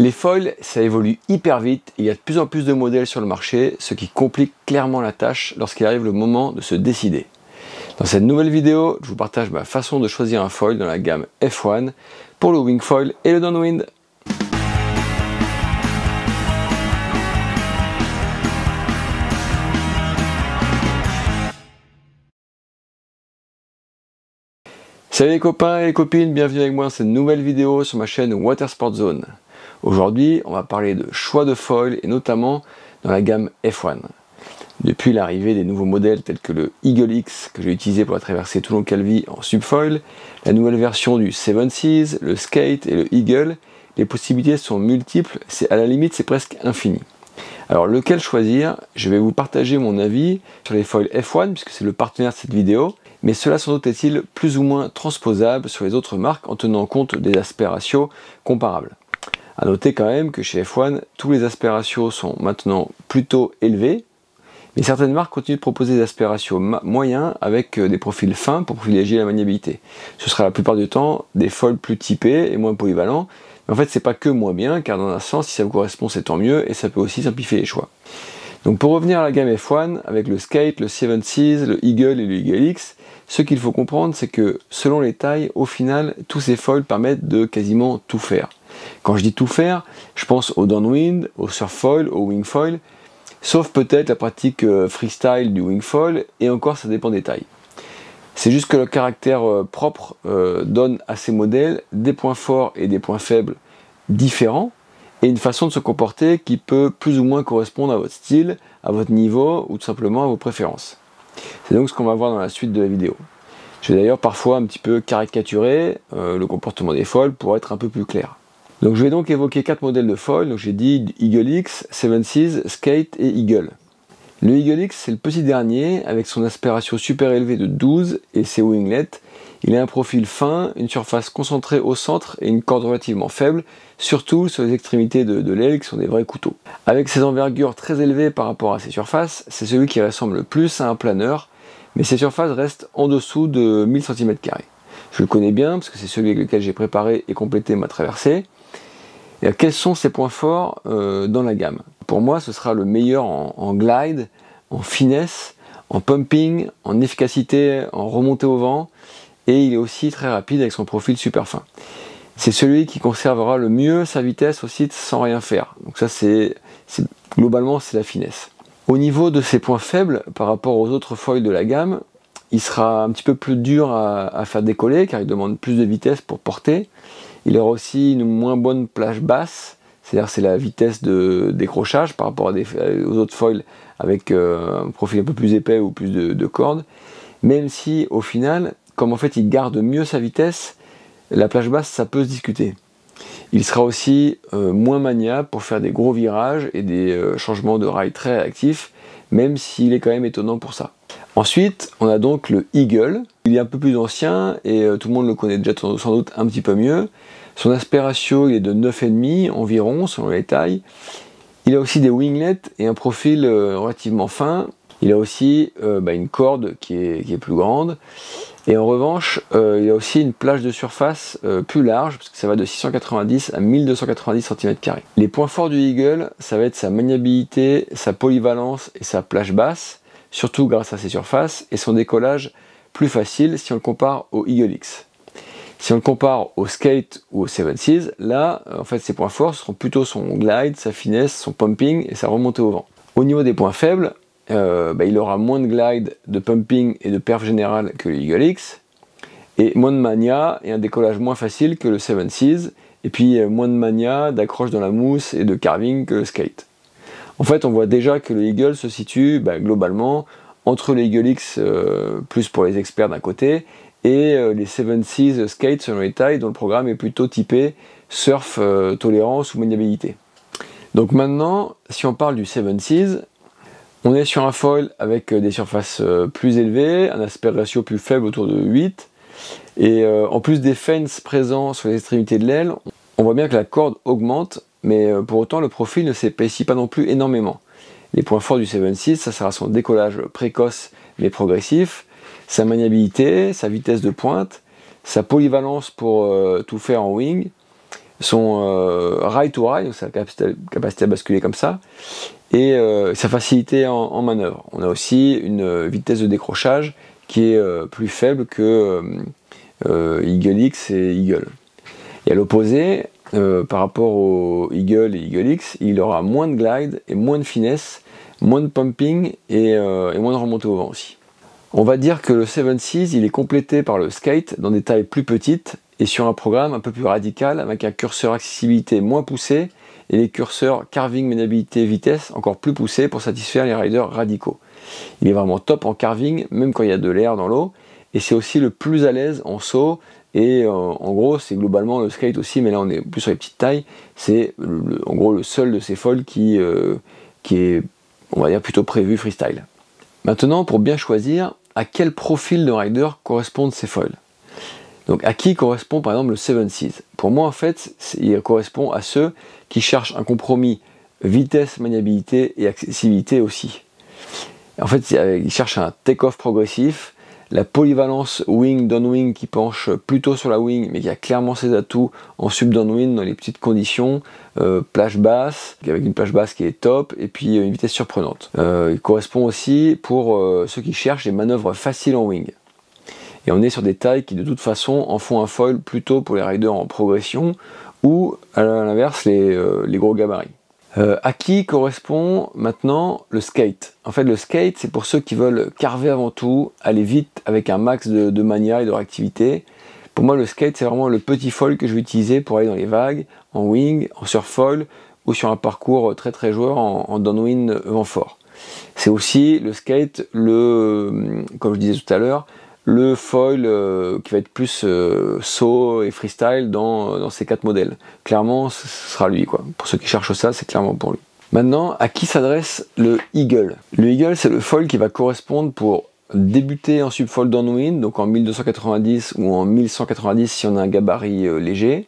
Les foils, ça évolue hyper vite et il y a de plus en plus de modèles sur le marché, ce qui complique clairement la tâche lorsqu'il arrive le moment de se décider. Dans cette nouvelle vidéo, je vous partage ma façon de choisir un foil dans la gamme F1 pour le wing foil et le downwind. Salut les copains et les copines, bienvenue avec moi dans cette nouvelle vidéo sur ma chaîne Water Sport Zone. Aujourd'hui, on va parler de choix de foil et notamment dans la gamme F1. Depuis l'arrivée des nouveaux modèles tels que le Eagle X que j'ai utilisé pour la traversée Toulon-Calvi en subfoil, la nouvelle version du 7 Seas, le Skate et le Eagle, les possibilités sont multiples, à la limite c'est presque infini. Alors lequel choisir? Je vais vous partager mon avis sur les foils F1 puisque c'est le partenaire de cette vidéo, mais cela sans doute est-il plus ou moins transposable sur les autres marques en tenant compte des aspects ratios comparables. A noter quand même que chez F1, tous les aspects ratios sont maintenant plutôt élevés, mais certaines marques continuent de proposer des aspects ratios moyens avec des profils fins pour privilégier la maniabilité. Ce sera la plupart du temps des foils plus typés et moins polyvalents, mais en fait c'est pas que moins bien, car dans un sens, si ça vous correspond c'est tant mieux, et ça peut aussi simplifier les choix. Donc pour revenir à la gamme F1, avec le Skate, le 7 Seas, le Eagle et le Eagle X, ce qu'il faut comprendre c'est que selon les tailles, au final, tous ces foils permettent de quasiment tout faire. Quand je dis tout faire, je pense au downwind, au surf foil, au wing foil, sauf peut-être la pratique freestyle du wing foil, et encore ça dépend des tailles. C'est juste que le caractère propre donne à ces modèles des points forts et des points faibles différents, et une façon de se comporter qui peut plus ou moins correspondre à votre style, à votre niveau, ou tout simplement à vos préférences. C'est donc ce qu'on va voir dans la suite de la vidéo. Je vais d'ailleurs parfois un petit peu caricaturer le comportement des foils pour être un peu plus clair. Donc je vais donc évoquer 4 modèles de foil, donc j'ai dit Eagle X, 7 Seas, Skate et Eagle. Le Eagle X c'est le petit dernier, avec son aspect ratio super élevé de 12 et ses winglets. Il a un profil fin, une surface concentrée au centre et une corde relativement faible, surtout sur les extrémités de l'aile qui sont des vrais couteaux. Avec ses envergures très élevées par rapport à ses surfaces, c'est celui qui ressemble le plus à un planeur, mais ses surfaces restent en dessous de 1000 cm². Je le connais bien parce que c'est celui avec lequel j'ai préparé et complété ma traversée. Et quels sont ses points forts dans la gamme? Pour moi, ce sera le meilleur en glide, en finesse, en pumping, en efficacité, en remontée au vent, et il est aussi très rapide avec son profil super fin. C'est celui qui conservera le mieux sa vitesse aussi sans rien faire. Donc ça, globalement, c'est la finesse. Au niveau de ses points faibles, par rapport aux autres foils de la gamme, il sera un petit peu plus dur à faire décoller, car il demande plus de vitesse pour porter. Il aura aussi une moins bonne plage basse, c'est-à-dire c'est la vitesse de décrochage par rapport aux autres foils avec un profil un peu plus épais ou plus de cordes. Même si au final, comme en fait il garde mieux sa vitesse, la plage basse ça peut se discuter. Il sera aussi moins maniable pour faire des gros virages et des changements de rail très réactifs, même s'il est quand même étonnant pour ça. Ensuite, on a donc le Eagle. Il est un peu plus ancien et tout le monde le connaît déjà sans doute un petit peu mieux. Son aspect ratio il est de 9,5 environ selon les tailles. Il a aussi des winglets et un profil relativement fin. Il a aussi une corde qui est plus grande. Et en revanche, il a aussi une plage de surface plus large, parce que ça va de 690 à 1290 cm². Les points forts du Eagle, ça va être sa maniabilité, sa polyvalence et sa plage basse, surtout grâce à ses surfaces, et son décollage plus facile si on le compare au Eagle X. Si on le compare au Skate ou au 7 Seas, là, en fait, ses points forts seront plutôt son glide, sa finesse, son pumping et sa remontée au vent. Au niveau des points faibles, il aura moins de glide, de pumping et de perf générale que le Eagle X, et moins de mania et un décollage moins facile que le 7 Seas, et puis moins de mania, d'accroche dans la mousse et de carving que le Skate. En fait, on voit déjà que le Eagle se situe globalement entre le Eagle X, plus pour les experts d'un côté, et les 7 Seas Skate selon les tailles, dont le programme est plutôt typé surf, tolérance ou maniabilité. Donc maintenant, si on parle du 7 Seas, on est sur un foil avec des surfaces plus élevées, un aspect ratio plus faible autour de 8, et en plus des fans présents sur les extrémités de l'aile, on voit bien que la corde augmente, mais pour autant le profil ne s'épaissit pas non plus énormément. Les points forts du 7 Seas, ça sera son décollage précoce mais progressif, sa maniabilité, sa vitesse de pointe, sa polyvalence pour tout faire en wing, son rail to rail, donc sa capacité à basculer comme ça, et sa facilité en manœuvre. On a aussi une vitesse de décrochage qui est plus faible que Eagle X et Eagle. Et à l'opposé, par rapport au Eagle et Eagle X, il aura moins de glide et moins de finesse, moins de pumping et moins de remontée au vent aussi. On va dire que le 7.6 il est complété par le skate dans des tailles plus petites et sur un programme un peu plus radical avec un curseur accessibilité moins poussé et les curseurs carving, maniabilité, vitesse encore plus poussés pour satisfaire les riders radicaux. Il est vraiment top en carving même quand il y a de l'air dans l'eau et c'est aussi le plus à l'aise en saut et en gros c'est globalement le skate aussi mais là on est plus sur les petites tailles, c'est en gros le seul de ces foils qui est on va dire plutôt prévu freestyle. Maintenant pour bien choisir à quel profil de rider correspondent ces foils. Donc à qui correspond par exemple le 7.6? Pour moi en fait il correspond à ceux qui cherchent un compromis vitesse, maniabilité et accessibilité aussi. En fait ils cherchent un take-off progressif, la polyvalence wing downwind qui penche plutôt sur la wing mais qui a clairement ses atouts en sub downwind dans les petites conditions, plage basse avec une plage basse qui est top et puis une vitesse surprenante. Il correspond aussi pour ceux qui cherchent des manœuvres faciles en wing. Et on est sur des tailles qui de toute façon en font un foil plutôt pour les riders en progression ou à l'inverse les gros gabarits. À qui correspond maintenant le skate? En fait le skate c'est pour ceux qui veulent carver avant tout, aller vite avec un max de mania et de réactivité. Pour moi le skate c'est vraiment le petit foil que je vais utiliser pour aller dans les vagues, en wing, en surf foil ou sur un parcours très joueur en downwind vent fort. C'est aussi le skate, comme je disais tout à l'heure, le foil qui va être plus saut et freestyle dans ces 4 modèles. Clairement, ce sera lui, quoi. Pour ceux qui cherchent ça, c'est clairement pour lui. Maintenant, à qui s'adresse le Eagle? Le Eagle, c'est le foil qui va correspondre pour débuter en subfoil downwind, donc en 1290 ou en 1190 si on a un gabarit léger,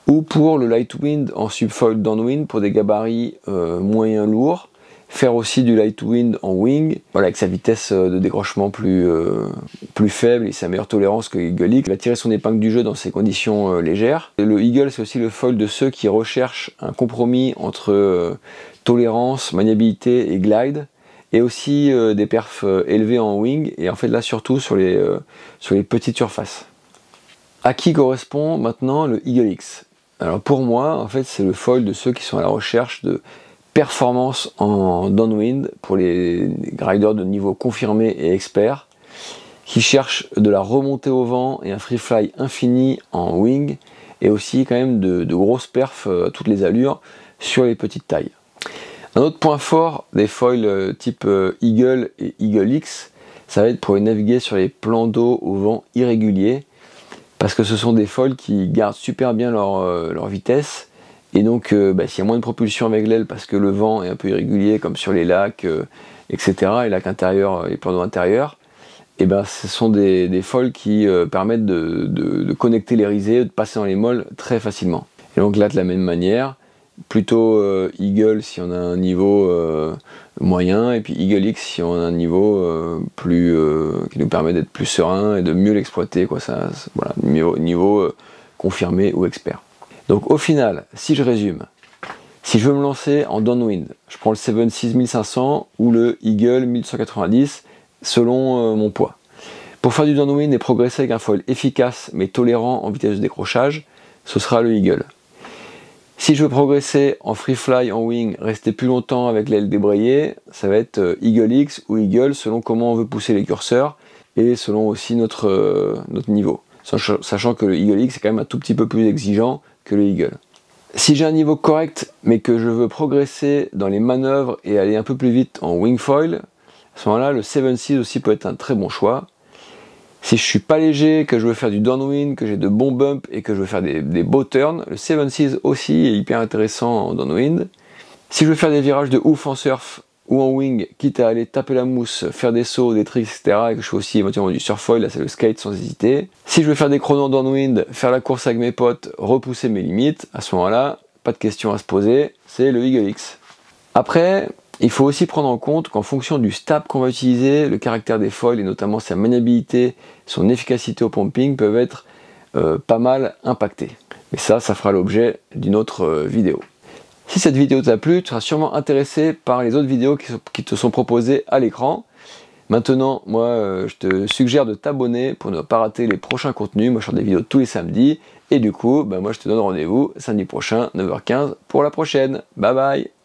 ou pour le lightwind en subfoil downwind pour des gabarits moyens lourds. Faire aussi du light wind en wing, voilà, avec sa vitesse de décrochement plus faible et sa meilleure tolérance que Eagle X. Il va tirer son épingle du jeu dans ces conditions légères. Et le Eagle c'est aussi le foil de ceux qui recherchent un compromis entre tolérance, maniabilité et glide, et aussi des perfs élevés en wing, et en fait là surtout sur les petites surfaces. À qui correspond maintenant le Eagle X? Alors pour moi, en fait c'est le foil de ceux qui sont à la recherche de performance en downwind pour les riders de niveau confirmé et expert qui cherchent de la remontée au vent et un free fly infini en wing et aussi quand même de grosses perfs à toutes les allures sur les petites tailles. Un autre point fort des foils type Eagle et Eagle X, ça va être pour naviguer sur les plans d'eau au vent irrégulier parce que ce sont des foils qui gardent super bien leur vitesse. Et donc, s'il y a moins de propulsion avec l'aile parce que le vent est un peu irrégulier, comme sur les lacs, etc., les lacs intérieurs, les plans d'eau intérieurs, et ce sont des foils qui permettent de connecter les risées, de passer dans les mols très facilement. Et donc là, de la même manière, plutôt Eagle si on a un niveau moyen, et puis Eagle X si on a un niveau qui nous permet d'être plus serein et de mieux l'exploiter, quoi. Voilà, niveau confirmé ou expert. Donc au final, si je résume, si je veux me lancer en downwind, je prends le 7.6 1500 ou le Eagle 1190 selon mon poids. Pour faire du downwind et progresser avec un foil efficace mais tolérant en vitesse de décrochage, ce sera le Eagle. Si je veux progresser en free fly, en wing, rester plus longtemps avec l'aile débrayée, ça va être Eagle X ou Eagle selon comment on veut pousser les curseurs et selon aussi notre niveau. Sachant que le Eagle X est quand même un tout petit peu plus exigeant que le Eagle. Si j'ai un niveau correct mais que je veux progresser dans les manœuvres et aller un peu plus vite en wing foil, à ce moment-là le 7.6 aussi peut être un très bon choix. Si je suis pas léger, que je veux faire du downwind, que j'ai de bons bumps et que je veux faire des beaux turns, le 7.6 aussi est hyper intéressant en downwind. Si je veux faire des virages de ouf en surf ou en wing, quitte à aller taper la mousse, faire des sauts, des tricks, etc. et que je fais aussi éventuellement du surf foil, là c'est le skate sans hésiter. Si je veux faire des chronos en downwind, faire la course avec mes potes, repousser mes limites, à ce moment-là, pas de question à se poser, c'est le Eagle X. Après, il faut aussi prendre en compte qu'en fonction du stab qu'on va utiliser, le caractère des foils et notamment sa maniabilité, son efficacité au pumping peuvent être pas mal impactés. Mais ça fera l'objet d'une autre vidéo. Si cette vidéo t'a plu, tu seras sûrement intéressé par les autres vidéos qui te sont proposées à l'écran. Maintenant, moi, je te suggère de t'abonner pour ne pas rater les prochains contenus. Moi, je sors des vidéos tous les samedis. Et du coup, moi, je te donne rendez-vous samedi prochain, 9h15, pour la prochaine. Bye bye!